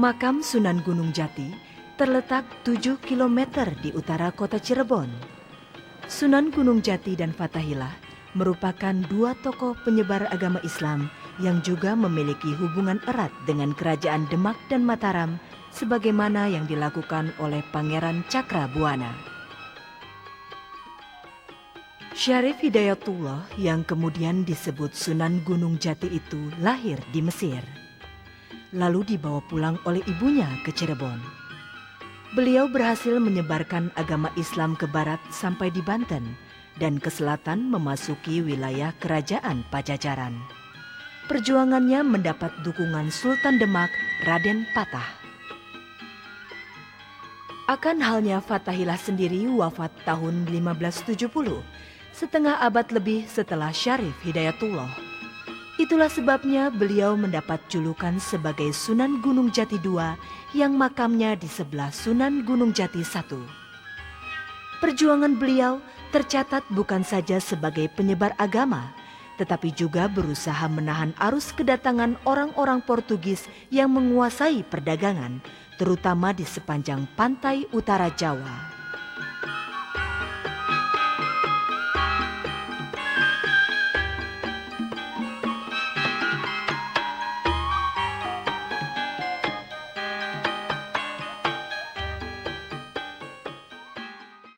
Makam Sunan Gunung Jati terletak 7 km di utara kota Cirebon. Sunan Gunung Jati dan Fathahillah merupakan dua tokoh penyebar agama Islam yang juga memiliki hubungan erat dengan kerajaan Demak dan Mataram sebagaimana yang dilakukan oleh Pangeran Cakrabuana. Syarif Hidayatullah yang kemudian disebut Sunan Gunung Jati itu lahir di Mesir, lalu dibawa pulang oleh ibunya ke Cirebon. Beliau berhasil menyebarkan agama Islam ke barat sampai di Banten dan ke selatan memasuki wilayah kerajaan Pajajaran. Perjuangannya mendapat dukungan Sultan Demak, Raden Patah. Akan halnya Fathahillah sendiri wafat tahun 1570, setengah abad lebih setelah Syarif Hidayatullah. Itulah sebabnya beliau mendapat julukan sebagai Sunan Gunung Jati II yang makamnya di sebelah Sunan Gunung Jati I. Perjuangan beliau tercatat bukan saja sebagai penyebar agama, tetapi juga berusaha menahan arus kedatangan orang-orang Portugis yang menguasai perdagangan, terutama di sepanjang pantai utara Jawa.